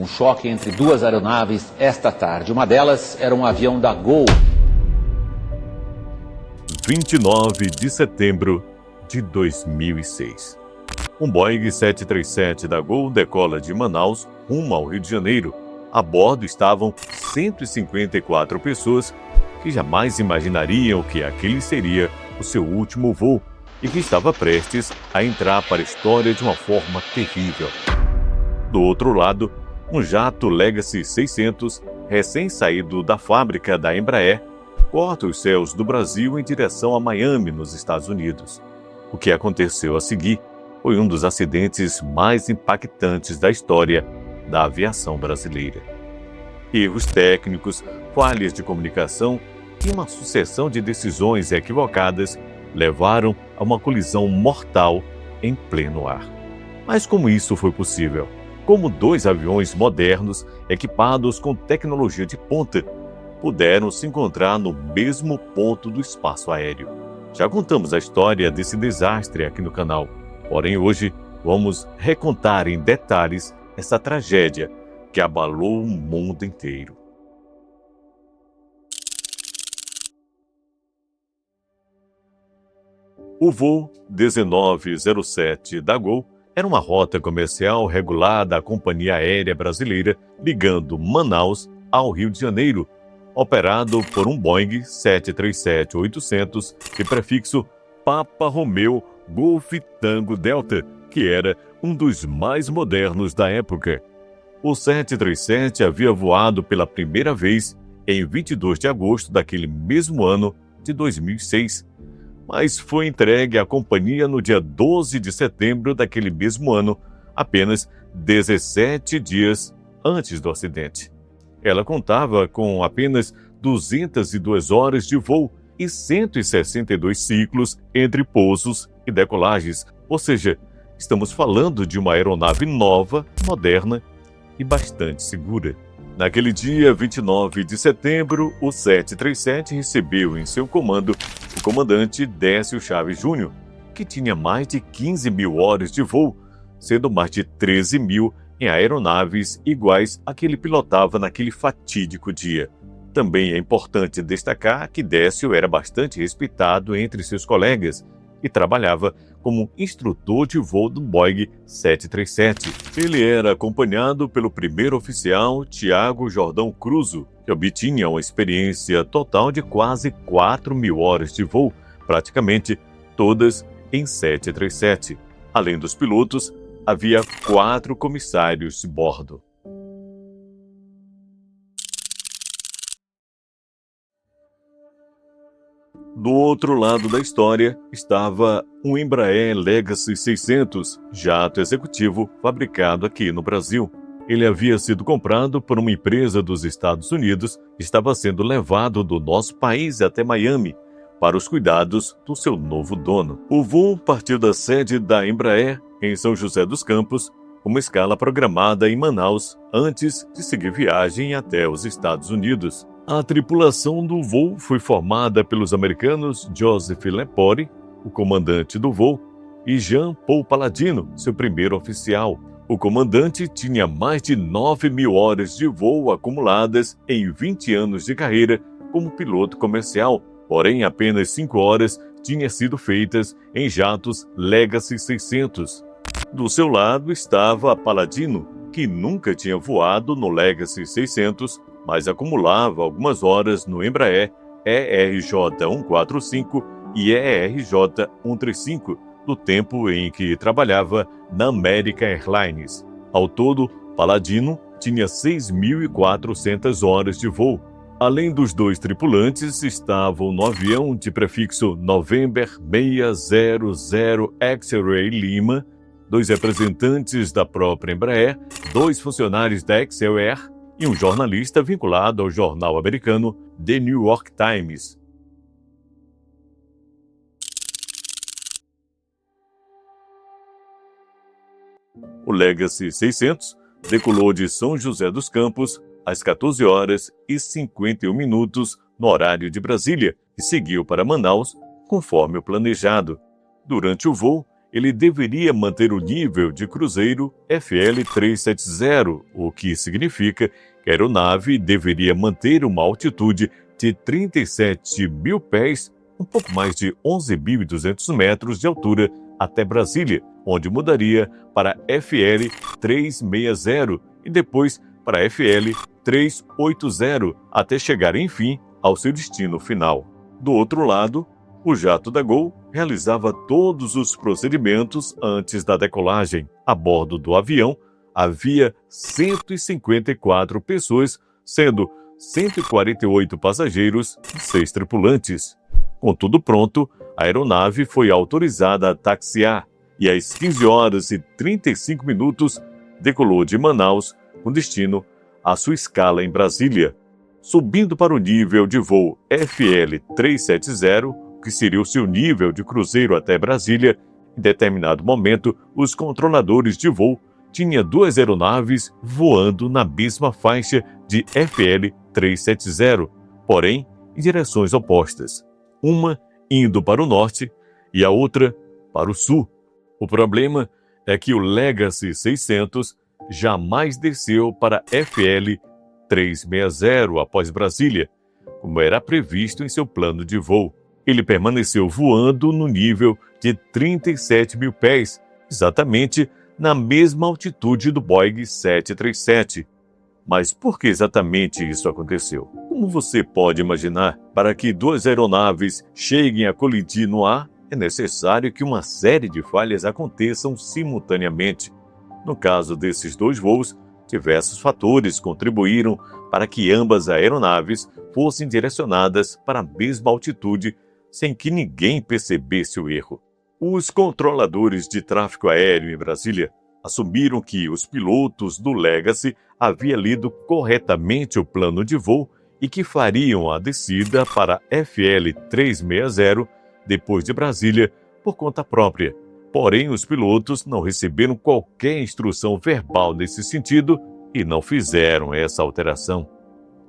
Um choque entre duas aeronaves esta tarde. Uma delas era um avião da Gol. 29 de setembro de 2006. Um Boeing 737 da Gol decola de Manaus rumo ao Rio de Janeiro. A bordo estavam 154 pessoas que jamais imaginariam que aquele seria o seu último voo e que estava prestes a entrar para a história de uma forma terrível. Do outro lado, um jato Legacy 600, recém-saído da fábrica da Embraer, corta os céus do Brasil em direção a Miami, nos Estados Unidos. O que aconteceu a seguir foi um dos acidentes mais impactantes da história da aviação brasileira. Erros técnicos, falhas de comunicação e uma sucessão de decisões equivocadas levaram a uma colisão mortal em pleno ar. Mas como isso foi possível? Como dois aviões modernos, equipados com tecnologia de ponta, puderam se encontrar no mesmo ponto do espaço aéreo? Já contamos a história desse desastre aqui no canal, porém hoje vamos recontar em detalhes essa tragédia que abalou o mundo inteiro. O voo 1907 da Gol era uma rota comercial regulada à Companhia Aérea Brasileira, ligando Manaus ao Rio de Janeiro, operado por um Boeing 737-800 de prefixo Papa Romeu Golf Tango Delta, que era um dos mais modernos da época. O 737 havia voado pela primeira vez em 22 de agosto daquele mesmo ano de 2006, mas foi entregue à companhia no dia 12 de setembro daquele mesmo ano, apenas 17 dias antes do acidente. Ela contava com apenas 202 horas de voo e 162 ciclos entre pousos e decolagens, ou seja, estamos falando de uma aeronave nova, moderna e bastante segura. Naquele dia, 29 de setembro, o 737 recebeu em seu comando o comandante Décio Chaves Júnior, que tinha mais de 15 mil horas de voo, sendo mais de 13 mil em aeronaves iguais a que ele pilotava naquele fatídico dia. Também é importante destacar que Décio era bastante respeitado entre seus colegas e trabalhava como instrutor de voo do Boeing 737. Ele era acompanhado pelo primeiro oficial, Tiago Jordão Cruzo, que obtinha uma experiência total de quase 4 mil horas de voo, praticamente todas em 737. Além dos pilotos, havia 4 comissários de bordo. Do outro lado da história estava um Embraer Legacy 600, jato executivo fabricado aqui no Brasil. Ele havia sido comprado por uma empresa dos Estados Unidos e estava sendo levado do nosso país até Miami para os cuidados do seu novo dono. O voo partiu da sede da Embraer em São José dos Campos, com uma escala programada em Manaus, antes de seguir viagem até os Estados Unidos. A tripulação do voo foi formada pelos americanos Joseph Lepore, o comandante do voo, e Jean Paul Paladino, seu primeiro oficial. O comandante tinha mais de 9 mil horas de voo acumuladas em 20 anos de carreira como piloto comercial, porém apenas 5 horas tinham sido feitas em jatos Legacy 600. Do seu lado estava Paladino, que nunca tinha voado no Legacy 600, mas acumulava algumas horas no Embraer ERJ-145 e ERJ-135, do tempo em que trabalhava na American Airlines. Ao todo, Paladino tinha 6.400 horas de voo. Além dos 2 tripulantes, estavam no avião de prefixo November 600 X-Ray Lima, 2 representantes da própria Embraer, 2 funcionários da Excel Air e um jornalista vinculado ao jornal americano The New York Times. O Legacy 600 decolou de São José dos Campos às 14 horas e 51 minutos no horário de Brasília e seguiu para Manaus conforme o planejado. Durante o voo, ele deveria manter o nível de cruzeiro FL 370, o que significa que a aeronave deveria manter uma altitude de 37 mil pés, um pouco mais de 11.200 metros de altura, até Brasília, onde mudaria para FL 360 e depois para FL 380, até chegar, enfim, ao seu destino final. Do outro lado, o jato da Gol realizava todos os procedimentos antes da decolagem. A bordo do avião havia 154 pessoas, sendo 148 passageiros e 6 tripulantes. Com tudo pronto, a aeronave foi autorizada a taxiar e às 15 horas e 35 minutos decolou de Manaus com destino à sua escala em Brasília. Subindo para o nível de voo FL 370, que seria o seu nível de cruzeiro até Brasília, em determinado momento, os controladores de voo tinham 2 aeronaves voando na mesma faixa de FL 370, porém em direções opostas. Uma indo para o norte e a outra para o sul. O problema é que o Legacy 600 jamais desceu para FL 360 após Brasília, como era previsto em seu plano de voo. Ele permaneceu voando no nível de 37 mil pés, exatamente na mesma altitude do Boeing 737. Mas por que exatamente isso aconteceu? Como você pode imaginar, para que 2 aeronaves cheguem a colidir no ar, é necessário que uma série de falhas aconteçam simultaneamente. No caso desses 2 voos, diversos fatores contribuíram para que ambas aeronaves fossem direcionadas para a mesma altitude sem que ninguém percebesse o erro. Os controladores de tráfego aéreo em Brasília assumiram que os pilotos do Legacy haviam lido corretamente o plano de voo e que fariam a descida para FL 360 depois de Brasília por conta própria. Porém, os pilotos não receberam qualquer instrução verbal nesse sentido e não fizeram essa alteração.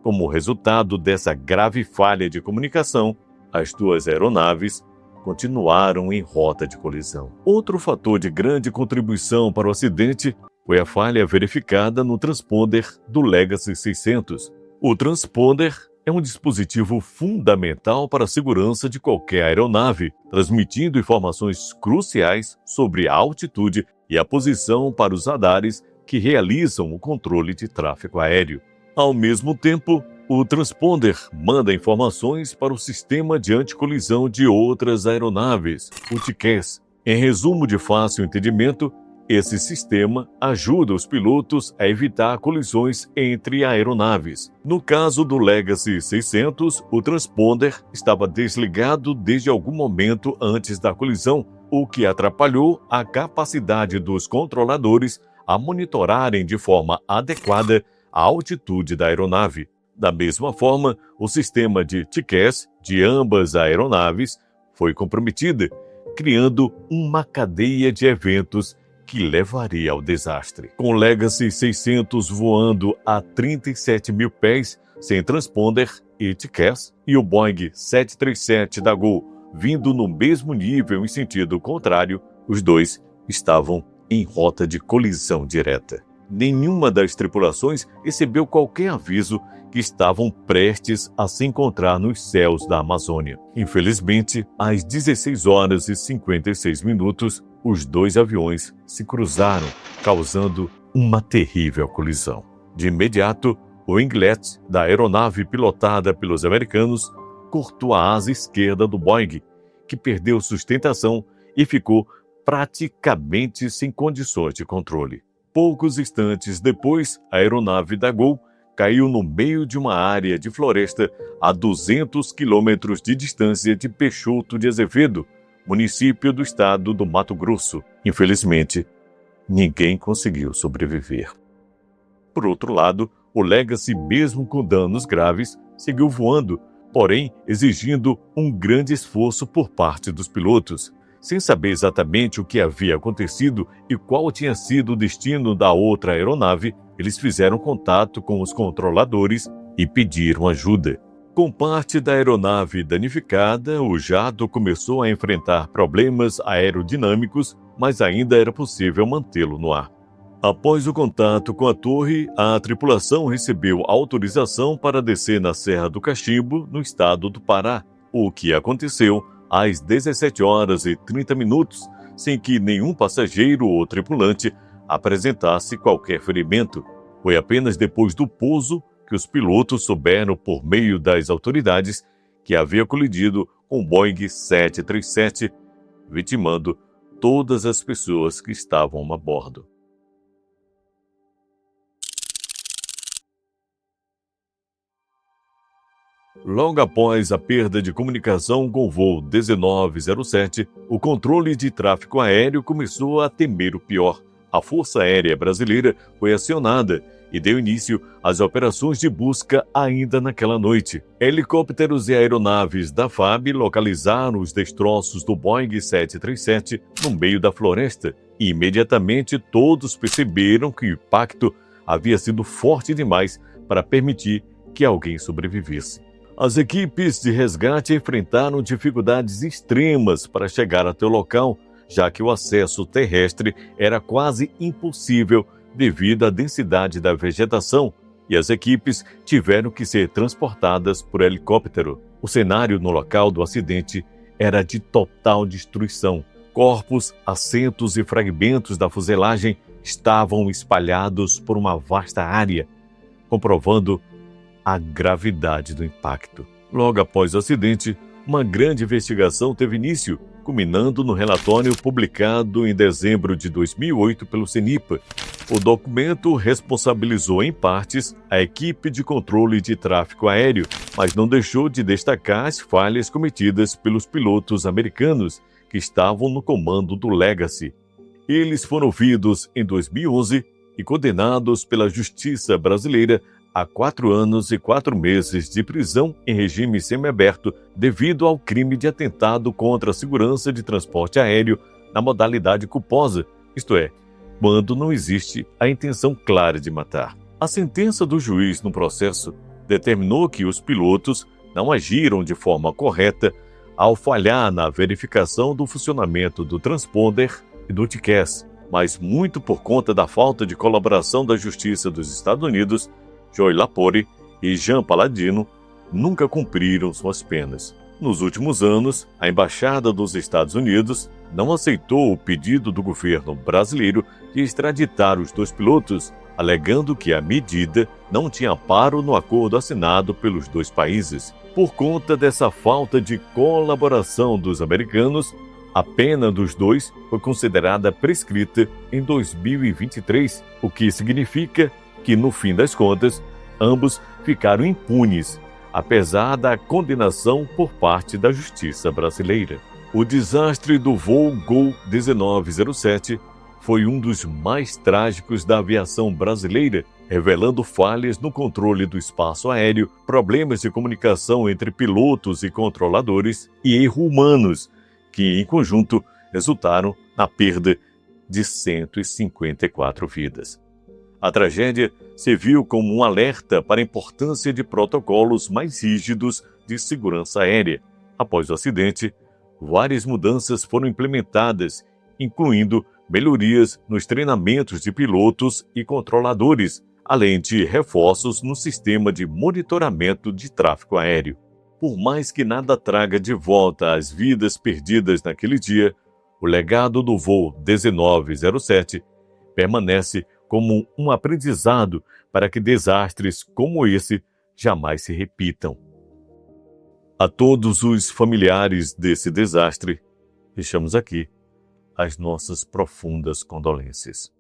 Como resultado dessa grave falha de comunicação, as 2 aeronaves continuaram em rota de colisão. Outro fator de grande contribuição para o acidente foi a falha verificada no transponder do Legacy 600. O transponder é um dispositivo fundamental para a segurança de qualquer aeronave, transmitindo informações cruciais sobre a altitude e a posição para os radares que realizam o controle de tráfego aéreo. Ao mesmo tempo, o transponder manda informações para o sistema de anticolisão de outras aeronaves, o TCAS. Em resumo de fácil entendimento, esse sistema ajuda os pilotos a evitar colisões entre aeronaves. No caso do Legacy 600, o transponder estava desligado desde algum momento antes da colisão, o que atrapalhou a capacidade dos controladores a monitorarem de forma adequada a altitude da aeronave. Da mesma forma, o sistema de TCAS de ambas aeronaves foi comprometido, criando uma cadeia de eventos que levaria ao desastre. Com o Legacy 600 voando a 37 mil pés, sem transponder e TCAS, e o Boeing 737 da Gol vindo no mesmo nível em sentido contrário, os 2 estavam em rota de colisão direta. Nenhuma das tripulações recebeu qualquer aviso que estavam prestes a se encontrar nos céus da Amazônia. Infelizmente, às 16 horas e 56 minutos, os 2 aviões se cruzaram, causando uma terrível colisão. De imediato, o winglet da aeronave pilotada pelos americanos cortou a asa esquerda do Boeing, que perdeu sustentação e ficou praticamente sem condições de controle. Poucos instantes depois, a aeronave da Gol caiu no meio de uma área de floresta a 200 quilômetros de distância de Peixoto de Azevedo, município do estado do Mato Grosso. Infelizmente, ninguém conseguiu sobreviver. Por outro lado, o Legacy, mesmo com danos graves, seguiu voando, porém exigindo um grande esforço por parte dos pilotos. Sem saber exatamente o que havia acontecido e qual tinha sido o destino da outra aeronave, eles fizeram contato com os controladores e pediram ajuda. Com parte da aeronave danificada, o jato começou a enfrentar problemas aerodinâmicos, mas ainda era possível mantê-lo no ar. Após o contato com a torre, a tripulação recebeu autorização para descer na Serra do Cachimbo, no estado do Pará, o que aconteceu às 17h30, sem que nenhum passageiro ou tripulante apresentasse qualquer ferimento. Foi apenas depois do pouso que os pilotos souberam, por meio das autoridades, que havia colidido com o Boeing 737, vitimando todas as pessoas que estavam a bordo. Logo após a perda de comunicação com o voo 1907, o controle de tráfego aéreo começou a temer o pior. A Força Aérea Brasileira foi acionada e deu início às operações de busca ainda naquela noite. Helicópteros e aeronaves da FAB localizaram os destroços do Boeing 737 no meio da floresta e imediatamente todos perceberam que o impacto havia sido forte demais para permitir que alguém sobrevivesse. As equipes de resgate enfrentaram dificuldades extremas para chegar até o local, já que o acesso terrestre era quase impossível devido à densidade da vegetação, e as equipes tiveram que ser transportadas por helicóptero. O cenário no local do acidente era de total destruição. Corpos, assentos e fragmentos da fuselagem estavam espalhados por uma vasta área, comprovando a gravidade do impacto. Logo após o acidente, uma grande investigação teve início, culminando no relatório publicado em dezembro de 2008 pelo CENIPA. O documento responsabilizou em partes a equipe de controle de tráfego aéreo, mas não deixou de destacar as falhas cometidas pelos pilotos americanos que estavam no comando do Legacy. Eles foram ouvidos em 2011 e condenados pela Justiça brasileira a 4 anos e 4 meses de prisão em regime semiaberto devido ao crime de atentado contra a segurança de transporte aéreo na modalidade culposa, isto é, quando não existe a intenção clara de matar. A sentença do juiz no processo determinou que os pilotos não agiram de forma correta ao falhar na verificação do funcionamento do transponder e do TCAS, mas muito por conta da falta de colaboração da Justiça dos Estados Unidos, Joy Lapore e Jean Palladino nunca cumpriram suas penas. Nos últimos anos, a Embaixada dos Estados Unidos não aceitou o pedido do governo brasileiro de extraditar os 2 pilotos, alegando que a medida não tinha amparo no acordo assinado pelos 2 países. Por conta dessa falta de colaboração dos americanos, a pena dos 2 foi considerada prescrita em 2023, o que significa que, no fim das contas, ambos ficaram impunes, apesar da condenação por parte da Justiça brasileira. O desastre do voo Gol 1907 foi um dos mais trágicos da aviação brasileira, revelando falhas no controle do espaço aéreo, problemas de comunicação entre pilotos e controladores e erros humanos, que, em conjunto, resultaram na perda de 154 vidas. A tragédia serviu como um alerta para a importância de protocolos mais rígidos de segurança aérea. Após o acidente, várias mudanças foram implementadas, incluindo melhorias nos treinamentos de pilotos e controladores, além de reforços no sistema de monitoramento de tráfego aéreo. Por mais que nada traga de volta as vidas perdidas naquele dia, o legado do voo 1907 permanece como um aprendizado para que desastres como esse jamais se repitam. A todos os familiares desse desastre, deixamos aqui as nossas profundas condolências.